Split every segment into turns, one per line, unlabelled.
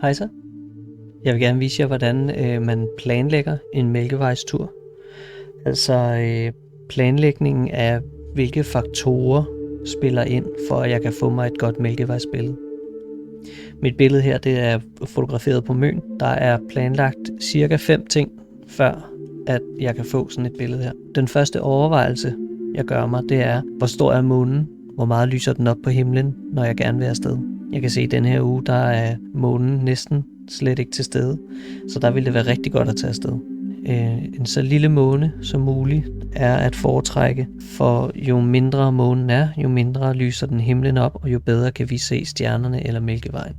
Hej så. Jeg vil gerne vise jer, hvordan man planlægger en mælkevejstur. Altså planlægningen af, hvilke faktorer spiller ind, for at jeg kan få mig et godt mælkevejsbillede. Mit billede her, det er fotograferet på Møn. Der er planlagt cirka 5 ting, før at jeg kan få sådan et billede her. Den første overvejelse, jeg gør mig, det er, hvor stor er månen? Hvor meget lyser den op på himlen, når jeg gerne vil afsted? Jeg kan se, at denne her uge, der er månen næsten slet ikke til stede, så der vil det være rigtig godt at tage afsted. En så lille måne som muligt er at foretrække, for jo mindre månen er, jo mindre lyser den himlen op, og jo bedre kan vi se stjernerne eller Mælkevejen.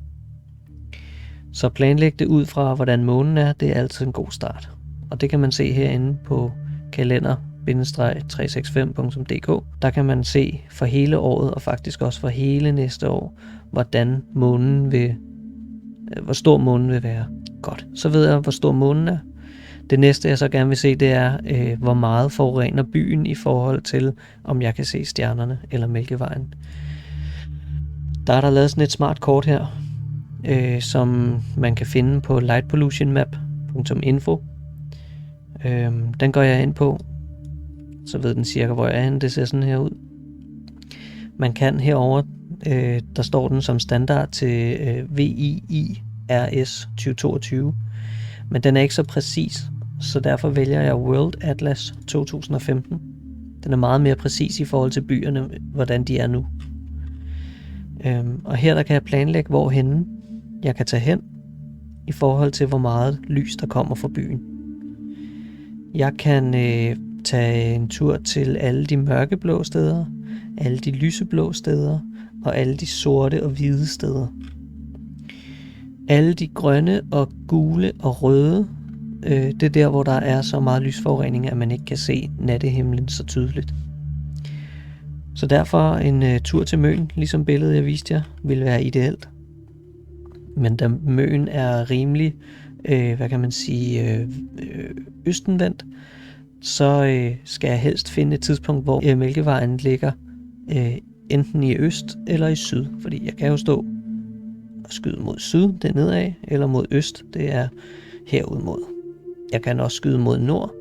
Så planlæg det ud fra, hvordan månen er, det er altid en god start. Og det kan man se herinde på kalender-365.dk. Der kan man se for hele året, og faktisk også for hele næste år, hvor stor månen vil være. Godt, så ved jeg, hvor stor månen er. Det næste, jeg så gerne vil se, det er, hvor meget forurener byen i forhold til, om jeg kan se stjernerne eller Mælkevejen. Der er lavet sådan et smart kort her, som man kan finde på lightpollutionmap.info. Den går jeg ind på, så ved den cirka, hvor jeg er henne. Det ser sådan her ud. Man kan herover, der står den som standard til VIIRS 2022, men den er ikke så præcis, så derfor vælger jeg World Atlas 2015. Den er meget mere præcis i forhold til byerne, hvordan de er nu. Og her der kan jeg planlægge, hvorhenne jeg kan tage hen, i forhold til, hvor meget lys der kommer fra byen. Jeg kan tage en tur til alle de mørkeblå steder, alle de lyseblå steder, og alle de sorte og hvide steder. Alle de grønne og gule og røde, det er der, hvor der er så meget lysforurening, at man ikke kan se nattehimlen så tydeligt. Så derfor en tur til Møn, ligesom billedet jeg viste jer, vil være ideelt. Men da Møn er rimelig, østenvendt, så skal jeg helst finde et tidspunkt, hvor Mælkevejen ligger enten i øst eller i syd. Fordi jeg kan jo stå og skyde mod syd, det er nedad, eller mod øst, det er herud mod. Jeg kan også skyde mod nord,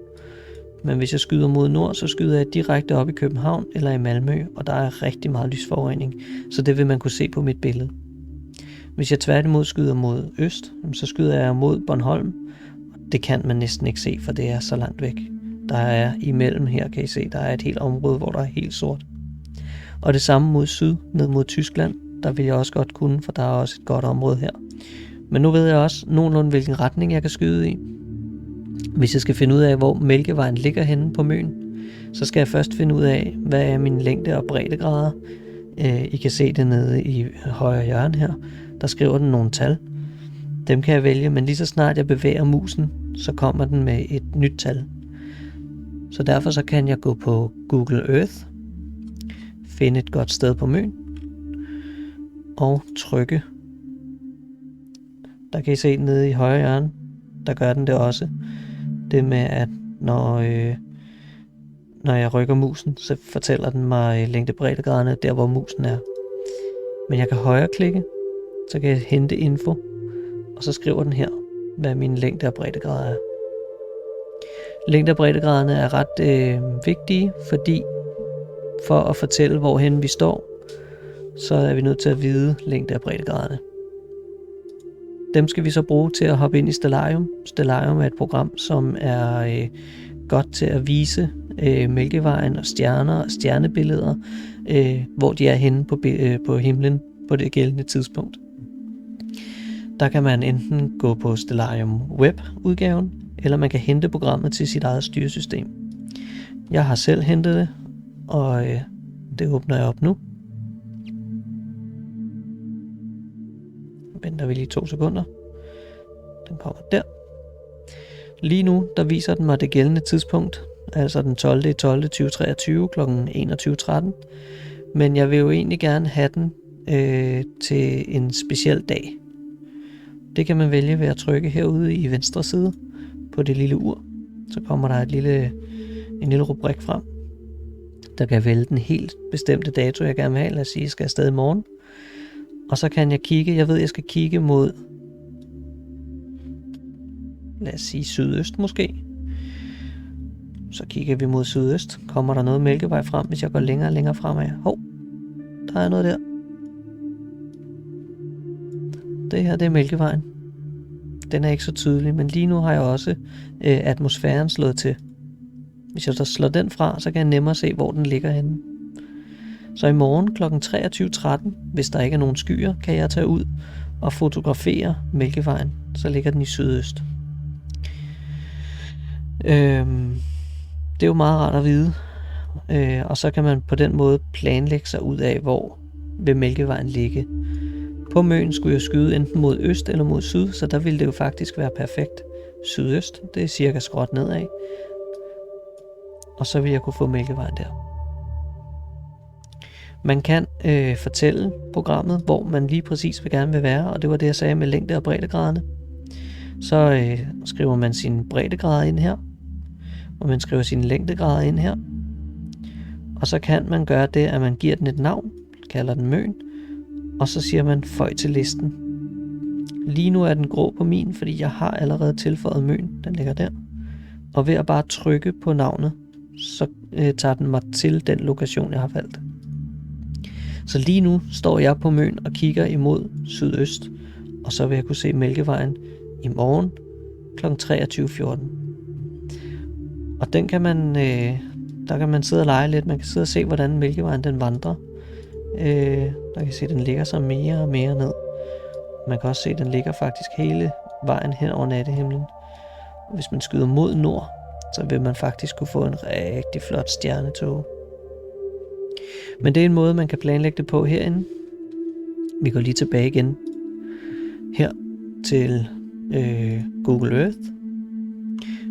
men hvis jeg skyder mod nord, så skyder jeg direkte op i København eller i Malmø, og der er rigtig meget lysforurening, så det vil man kunne se på mit billede. Hvis jeg tværtimod skyder mod øst, så skyder jeg mod Bornholm. Det kan man næsten ikke se, for det er så langt væk. Der er imellem her, kan I se, der er et helt område, hvor der er helt sort. Og det samme mod syd, ned mod Tyskland, der vil jeg også godt kunne, for der er også et godt område her. Men nu ved jeg også nogenlunde, hvilken retning jeg kan skyde i. Hvis jeg skal finde ud af, hvor Mælkevejen ligger henne på Møn, så skal jeg først finde ud af, hvad er min længde- og breddegrader. I kan se det nede i højre hjørne her. Der skriver den nogle tal. Dem kan jeg vælge, men lige så snart jeg bevæger musen, så kommer den med et nyt tal. Så derfor så kan jeg gå på Google Earth, finde et godt sted på Møn, og trykke. Der kan I se nede i højre hjørne, der gør den det også. Det med, at når jeg rykker musen, så fortæller den mig længde-breddegraderne der, hvor musen er. Men jeg kan højreklikke, så kan jeg hente info, og så skriver den her, hvad min længde- og breddegrader er. Længde- og breddegraderne er ret vigtige, fordi for at fortælle, hvorhen vi står, så er vi nødt til at vide længde- og breddegraderne. Dem skal vi så bruge til at hoppe ind i Stellarium. Stellarium er et program, som er godt til at vise Mælkevejen og stjerner og stjernebilleder, hvor de er henne på himlen på det gældende tidspunkt. Der kan man enten gå på Stellarium Web-udgaven, eller man kan hente programmet til sit eget styresystem. Jeg har selv hentet det, og det åbner jeg op nu. Venter vi lige 2 sekunder. Den kommer der. Lige nu, der viser den mig det gældende tidspunkt, altså den 12.12.2023 kl. 21.13. Men jeg vil jo egentlig gerne have den til en speciel dag. Det kan man vælge ved at trykke herude i venstre side på det lille ur. Så kommer der en lille rubrik frem. Der kan jeg vælge den helt bestemte dato, jeg gerne vil have. Lad os sige, jeg skal afsted i morgen. Og så kan jeg kigge. Jeg ved, jeg skal kigge mod lad os sige sydøst måske. Så kigger vi mod sydøst. Kommer der noget mælkevej frem, hvis jeg går længere og længere fremad? Hov, der er noget der. Det her, det er Mælkevejen. Den er ikke så tydelig, men lige nu har jeg også atmosfæren slået til. Hvis jeg så slår den fra, så kan jeg nemmere se, hvor den ligger henne. Så i morgen kl. 23.13, hvis der ikke er nogen skyer, kan jeg tage ud og fotografere Mælkevejen. Så ligger den i sydøst. Det er jo meget rart at vide. Og så kan man på den måde planlægge sig ud af, hvor vil Mælkevejen ligge. På Møn skulle jeg skyde enten mod øst eller mod syd, så der ville det jo faktisk være perfekt. Sydøst, det er cirka skråt nedad. Og så vil jeg kunne få Mælkevejen der. Man kan fortælle programmet, hvor man lige præcis vil gerne vil være, og det var det, jeg sagde med længde- og breddegrader. Så skriver man sine breddegrader ind her, og man skriver sine længdegrader ind her. Og så kan man gøre det, at man giver den et navn, kalder den Møn, og så siger man føj til listen. Lige nu er den grå på min, fordi jeg har allerede tilføjet Møn, den ligger der. Og ved at bare trykke på navnet, så tager den mig til den lokation, jeg har valgt. Så lige nu står jeg på Møn og kigger imod sydøst, og så vil jeg kunne se Mælkevejen i morgen kl. 23.14. Og den kan man, der kan man sidde og lege lidt. Man kan sidde og se, hvordan Mælkevejen den vandrer. Der kan se, at den ligger så mere og mere ned. Man kan også se, at den ligger faktisk hele vejen hen over nattehimlen. Og hvis man skyder mod nord, så vil man faktisk kunne få en rigtig flot stjernetåge. Men det er en måde, man kan planlægge det på herinde. Vi går lige tilbage igen her til Google Earth.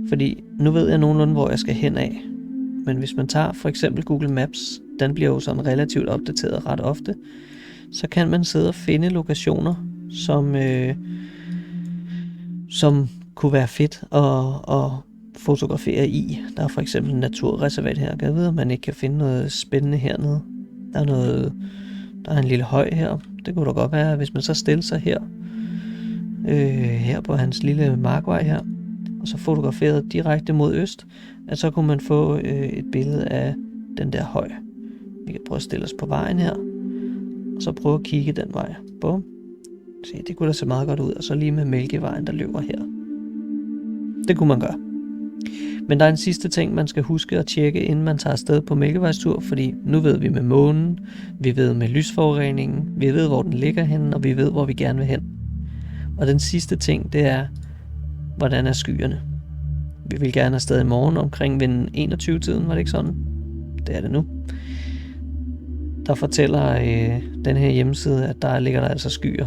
Fordi nu ved jeg nogenlunde, hvor jeg skal hen af. Men hvis man tager for eksempel Google Maps, den bliver jo sådan relativt opdateret ret ofte, så kan man sidde og finde lokationer, som kunne være fedt at fotografere i. Der er for eksempel en naturreservat her. Jeg ved, at man ikke kan finde noget spændende hernede. Der er en lille høj her. Det kunne da godt være, hvis man så stiller sig her på hans lille markvej her, og så fotograferet direkte mod øst, at så kunne man få et billede af den der høj. Vi kan prøve at stille os på vejen her, og så prøve at kigge den vej. Bum. Se, det kunne da se meget godt ud, og så lige med Mælkevejen, der løber her. Det kunne man gøre. Men der er en sidste ting, man skal huske at tjekke, inden man tager afsted på Mælkevejstur, fordi nu ved vi med månen, vi ved med lysforureningen, vi ved, hvor den ligger henne, og vi ved, hvor vi gerne vil hen. Og den sidste ting, det er, hvordan er skyerne? Vi vil gerne afsted i morgen omkring ved 21-tiden, var det ikke sådan? Det er det nu. Der fortæller den her hjemmeside, at der ligger der altså skyer.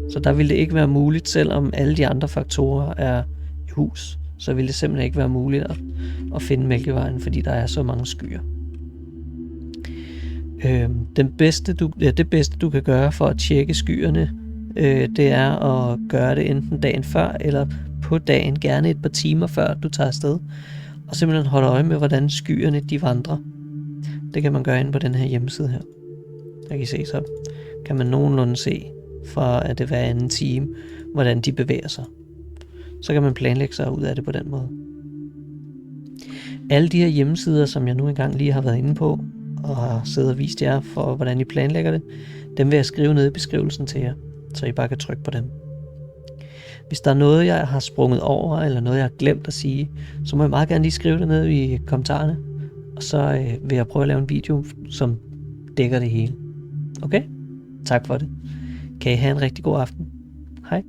Så der vil det ikke være muligt, selvom alle de andre faktorer er i hus. Så vil det simpelthen ikke være muligt at finde Mælkevejen, fordi der er så mange skyer. Det bedste du kan gøre for at tjekke skyerne, det er at gøre det enten dagen før eller på dagen, gerne et par timer før du tager afsted, og simpelthen holde øje med, hvordan skyerne de vandrer. Det kan man gøre inde på den her hjemmeside her. Der kan I se, så kan man nogenlunde se fra at det hver anden time, hvordan de bevæger sig. Så kan man planlægge sig ud af det på den måde. Alle de her hjemmesider, som jeg nu engang lige har været inde på, og har siddet og vist jer for, hvordan I planlægger det, dem vil jeg skrive ned i beskrivelsen til jer, så I bare kan trykke på dem. Hvis der er noget, jeg har sprunget over, eller noget, jeg har glemt at sige, så må jeg meget gerne lige skrive det ned i kommentarerne, og så vil jeg prøve at lave en video, som dækker det hele. Okay? Tak for det. Kan I have en rigtig god aften. Hej.